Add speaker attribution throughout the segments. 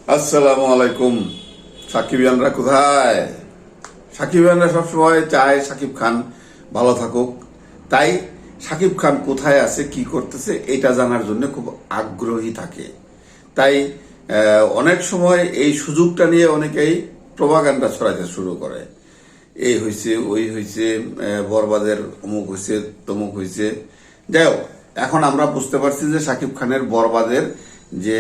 Speaker 1: আসসালামু আলাইকুম। সাকিবিয়ানরা কোথায়? সাকিবিয়ানরা সবসময় চায় সাকিব খান ভালো থাকুক, তাই সাকিব খান কোথায় আছে, কি করতেছে এটা জানার জন্য খুব আগ্রহী থাকে। তাই অনেক সময় এই সুযোগটা নিয়ে অনেকেই প্রোপাগান্ডা ছড়াতে শুরু করে। এই হয়েছে, ওই হয়েছে, বরবাদের অমুক হয়েছে, তমুক হয়েছে। যাই হোক, এখন আমরা বুঝতে পারছি যে সাকিব খানের বরবাদের যে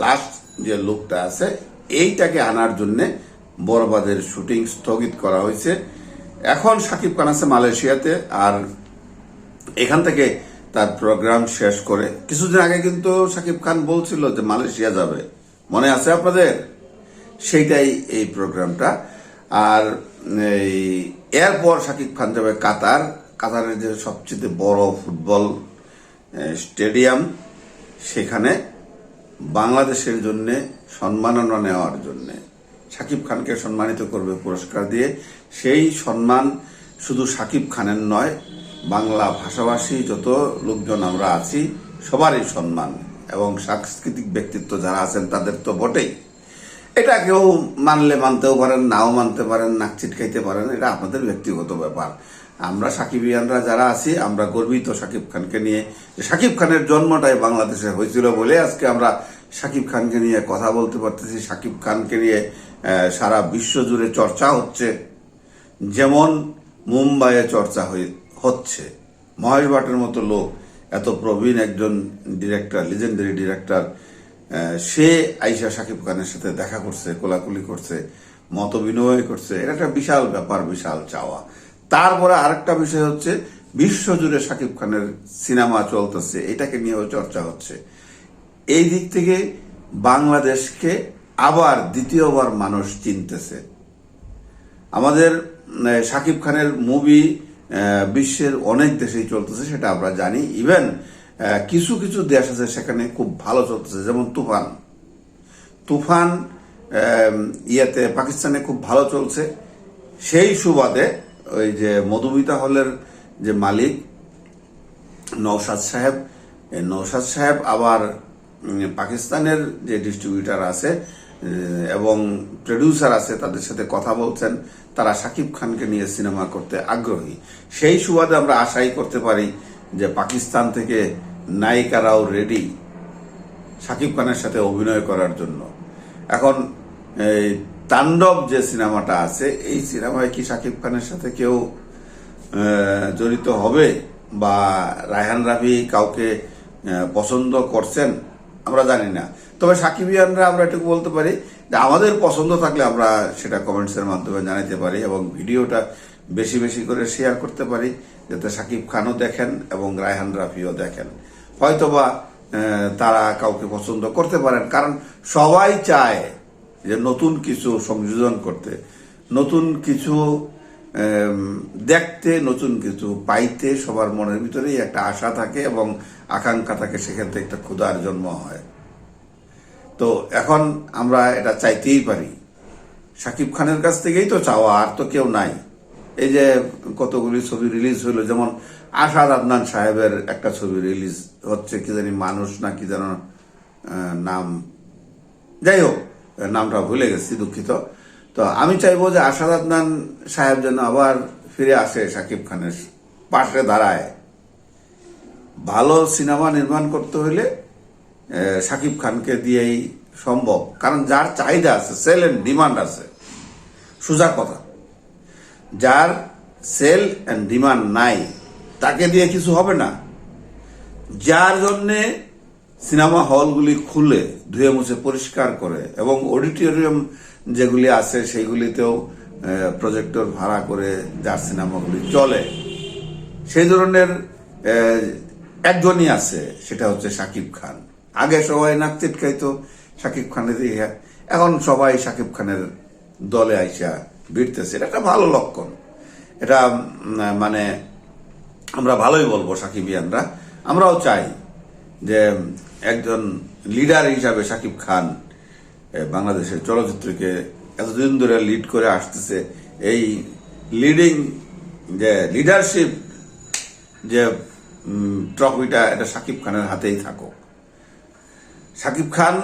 Speaker 1: লাস্ট যে লুকটা আছে এইটাকে আনার জন্য বরবাদের শুটিং স্থগিত করা হয়েছে। এখন সাকিব খান আছে মালয়েশিয়াতে, আর এখান থেকে তার প্রোগ্রাম শেষ করে কিছুদিন আগে কিন্তু সাকিব খান বলছিল যে মালয়েশিয়া যাবে, মনে আছে আপনাদের? সেইটাই এই প্রোগ্রামটা। আর এরপর সাকিব খান যাবে কাতার। কাতারের যে সবচেয়ে বড় ফুটবল স্টেডিয়াম, সেখানে বাংলাদেশের জন্য সম্মাননা নেওয়ার জন্য সাকিব খানকে সম্মানিত করবে পুরস্কার দিয়ে। সেই সম্মান শুধু সাকিব খানের নয়, বাংলা ভাষাভাষী যত লোকজন আমরা আছি সবারই সম্মান, এবং সাংস্কৃতিক ব্যক্তিত্ব যারা আছেন তাদের তো বটেই। এটা কেউ মানলে মানতেও পারেন, নাও মানতে পারেন, নাক ছিটকাইতে পারেন, এটা আপনাদের ব্যক্তিগত ব্যাপার। আমরা সাকিবিয়ানরা যারা আছি আমরা গর্বিত সাকিব খানকে নিয়ে। সাকিব খানের জন্মটাই বাংলাদেশে হয়েছিল বলে আজকে আমরা সাকিব খানকে নিয়ে কথা বলতে পারতেছি। সাকিব খানকে নিয়ে সারা বিশ্ব জুড়ে চর্চা হচ্ছে, যেমন মুম্বাইয়ে চর্চা হচ্ছে। মহেশ ভাটের মতো লোক, এত প্রবীণ একজন ডিরেক্টর, লিজেন্ডারি ডিরেক্টর, সে আইসা সাকিব খানের সাথে দেখা করছে, কোলাকুলি করছে, মত বিনিময় করছে। এটা একটা বিশাল ব্যাপার, বিশাল চাওয়া। তারপরে আরেকটা বিষয় হচ্ছে বিশ্বজুড়ে সাকিব খানের সিনেমা চলতেছে, এটাকে নিয়েও চর্চা হচ্ছে। এই দিক থেকে বাংলাদেশকে আবার দ্বিতীয়বার মানুষ চিনতেছে। আমাদের সাকিব খানের মুভি বিশ্বের অনেক দেশেই চলতেছে, সেটা আমরা জানি। ইভেন কিছু কিছু দেশ আছে সেখানে খুব ভালো চলতেছে, যেমন তুফান। তুফান ইয়েতে পাকিস্তানে খুব ভালো চলছে। সেই সুবাদে ওই যে মধুমিতা হলের যে মালিক নওশাদ সাহেব, এই নওশাদ সাহেব আবার পাকিস্তানের যে ডিস্ট্রিবিউটার আছে এবং প্রডিউসার আছে তাদের সাথে কথা বলছেন, তারা সাকিব খানকে নিয়ে সিনেমা করতে আগ্রহী। সেই সুবাদে আমরা আশাই করতে পারি যে পাকিস্তান থেকে নায়িকারাও রেডি সাকিব খানের সাথে অভিনয় করার জন্য। এখন এই তাণ্ডব যে সিনেমাটা আছে, এই সিনেমায় কি সাকিব খানের সাথে কেউ জড়িত হবে, বা রায়হান রাফি কাউকে পছন্দ করছেন আমরা জানি না। তবে সাকিবিয়ানরা আমরা এটুকু বলতে পারি যে আমাদের পছন্দ থাকলে আমরা সেটা কমেন্টসের মাধ্যমে জানাতে পারি, এবং ভিডিওটা বেশি বেশি করে শেয়ার করতে পারি, যাতে সাকিব খানও দেখেন এবং রায়হান রাফিও দেখেন। হয়তোবা তারা কাউকে পছন্দ করতে পারেন, কারণ সবাই চায় যে নতুন কিছু সংযোজন করতে, নতুন কিছু দেখতে, নতুন কিছু পাইতে সবার মনের ভিতরেই একটা আশা থাকে এবং আকাঙ্ক্ষা থাকে, সেখান থেকে একটা ক্ষুধার জন্ম হয়। তো এখন আমরা এটা চাইতেই পারি, সাকিব খানের কাছ থেকেই তো চাওয়া, আর তো কেউ নাই। এই যে কতগুলি ছবি রিলিজ হইলো, যেমন আশাদ আদনান সাহেবের একটা ছবি রিলিজ হচ্ছে, কি জানি মানুষ না কি যেন নাম, যাই হোক নামটা ভুলে গেছি, দুঃখিত। তো আমি চাইবো যে আশাদ আদনান সাহেব যেন আবার ফিরে আসে, সাকিব খানের পাশে দাঁড়ায়। ভালো সিনেমা নির্মাণ করতে হলে সাকিব খানকে দিয়েই সম্ভব, কারণ যার চাহিদা আছে, সেল এন্ড ডিমান্ড আছে, সোজা কথা। যার সেল এন্ড ডিমান্ড নাই তাকে দিয়ে কিছু হবে না। যার জন্যে সিনেমা হলগুলি খুলে ধুয়ে মুছে পরিষ্কার করে, এবং অডিটোরিয়াম যেগুলি আছে সেইগুলিতেও প্রজেক্টর ভাড়া করে যার সিনেমাগুলি চলে, সেই ধরনের একজনই আছে, সেটা হচ্ছে সাকিব খান। আগে সবাই নাক চিটকাইতো সাকিব খানের দিকে, এখন সবাই সাকিব খানের দলে আইসা ভিড়তেছে। এটা একটা ভালো লক্ষণ। এটা মানে আমরা ভালোই বলবো সাকিবিয়ানরা। আমরাও চাই যে একজন লিডার হিসাবে সাকিব খান বাংলাদেশের চলচ্চিত্রকে এতদিন ধরে লিড করে আসতেছে, এই লিডিং যে লিডারশিপ যে ট্রফিটা, এটা সাকিব খানের হাতেই থাকুক। সাকিব খান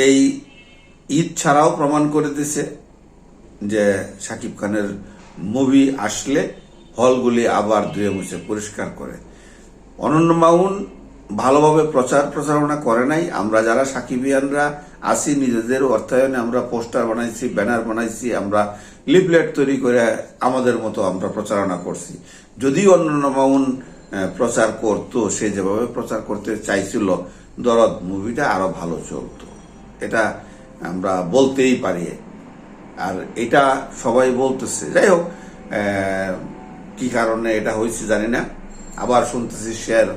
Speaker 1: এই ঈদ ছাড়াও প্রমাণ করে দিছে যে শাকিব খানের মুভি আসলে হলগুলি আবার ধুয়ে মুছে পরিষ্কার করে। অনন্য মামুন ভালোভাবে প্রচারণা করে নাই। আমরা যারা সাকিবিয়ানরা আছি নিজেদের অর্থায়নে আমরা পোস্টার বানাইছি, ব্যানার বানাইছি, আমরা লিফলেট তৈরি করে আমাদের মতো আমরা প্রচারণা করছি। যদি অনন্য মামুন প্রচার করতো, সে যেভাবে প্রচার করতে চাইছিল, দরদ মুভিটা আরো ভালো চলতো, এটা আমরা বলতেই পারি। আর এটা সবাই বলতেছে। যাই হোক, কি কারণে এটা হয়েছে জানি না। আবার শুনতেছি শের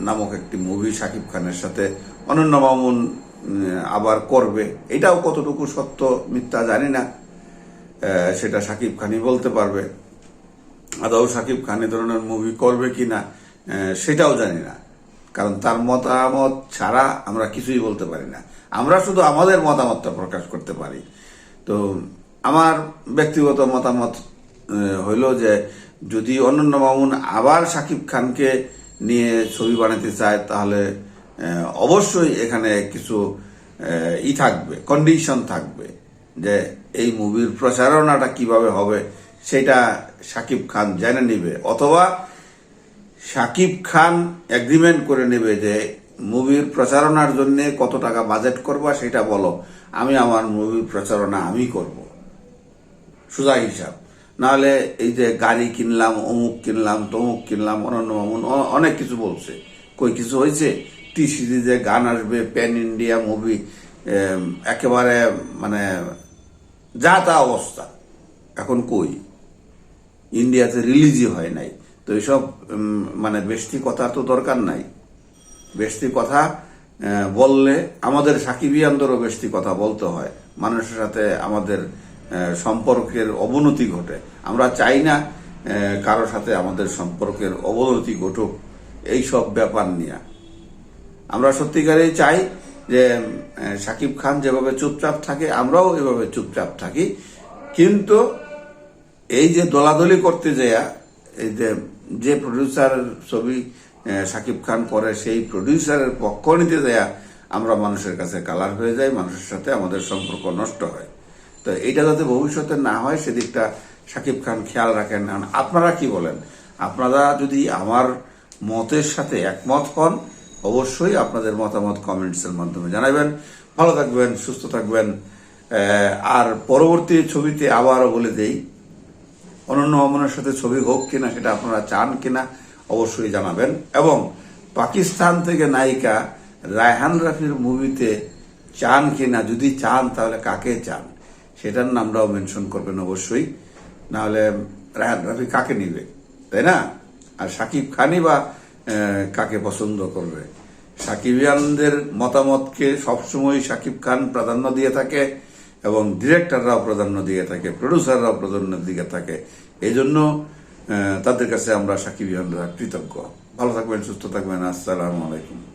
Speaker 1: নামক একটি মুভি শাকিব খানের সাথে অনন্য মামুন আবার করবে। এটাও কতটুকু সত্য মিথ্যা জানি না, সেটা শাকিব খানই বলতে পারবে। আদৌ শাকিব খান এ ধরনের মুভি করবে কিনা সেটাও জানি না, কারণ তার মতামত ছাড়া আমরা কিছুই বলতে পারি না। আমরা শুধু আমাদের মতামতটা প্রকাশ করতে পারি। তো আমার ব্যক্তিগত মতামত হইল যে যদি অনন্য মামুন আবার শাকিব খানকে নিয়ে ছবি বানাতে চায়, তাহলে অবশ্যই এখানে কিছু থাকবে, কন্ডিশন থাকবে, যে এই মুভির প্রচারণাটা কিভাবে হবে সেটা শাকিব খান জেনে নিবে, অথবা শাকিব খান এগ্রিমেন্ট করে নেবে যে মুভির প্রচারণার জন্য কত টাকা বাজেট করবা সেটা বলো, আমি আমার মুভির প্রচারণা আমি করব, সোজা হিসাব। নাহলে এই যে গাড়ি কিনলাম, অমুক কিনলাম, তমুক কিনলাম, অনন্য মামুন অনেক কিছু বলছে, কই কিছু হয়েছে? টি সিরিজে গান আসবে, প্যান ইন্ডিয়া মুভি, একেবারে মানে যা তা অবস্থা। এখন কই, ইন্ডিয়াতে রিলিজই হয় নাই, তো এইসব মানে বেশি কথা তো দরকার নাই। বেশি কথা বললে আমাদের সাকিবিয়ানদেরও বেশি কথা বলতে হয়, মানুষের সাথে আমাদের সম্পর্কের অবনতি ঘটে। আমরা চাই না কারোর সাথে আমাদের সম্পর্কের অবনতি ঘটুক এই সব ব্যাপার নিয়ে। আমরা সত্যিকারেই চাই যে শাকিব খান যেভাবে চুপচাপ থাকে আমরাও এভাবে চুপচাপ থাকি, কিন্তু এই যে দলাদলি করতে যায়, এই যে প্রডিউসার ছবি শাকিব খান করে সেই প্রডিউসারের পক্ষ নিতে যায় আমরা মানুষের কাছে কালার হয়ে যাই, মানুষের সাথে আমাদের সম্পর্ক নষ্ট হয়। তো এটা যাতে ভবিষ্যতে না হয় সেদিকটা শাকিব খান খেয়াল রাখেন। আপনারা কি বলেন? আপনারা যদি আমার মতের সাথে একমত হন, অবশ্যই আপনাদের মতামত কমেন্টসের মাধ্যমে জানাবেন। ভালো থাকবেন, সুস্থ থাকবেন। আর পরবর্তী ছবিতে আবারও বলে দেই, অনন্য মামুনের সাথে ছবি হোক কিনা সেটা আপনারা চান কিনা অবশ্যই জানাবেন। এবং পাকিস্তান থেকে নায়িকা রায়হান রাফির মুভিতে চান কিনা, যদি চান তাহলে কাকে চান সেটার নামটাও মেনশন করবেন অবশ্যই। নাহলে রায়হান রাফি কাকে নিবে, তাই না? আর শাকিব খানই বা কাকে পছন্দ করবে? সাকিবিয়ানদের মতামতকে সবসময় শাকিব খান প্রাধান্য দিয়ে থাকে এবং ডিরেক্টররাও প্রাধান্য দিয়ে থাকে, প্রডিউসাররাও প্রাধান্য দিয়ে থাকে। এই জন্য তাদের কাছে আমরা সাকিবিয়ানরা কৃতজ্ঞ। ভালো থাকবেন, সুস্থ থাকবেন। আসসালামু আলাইকুম।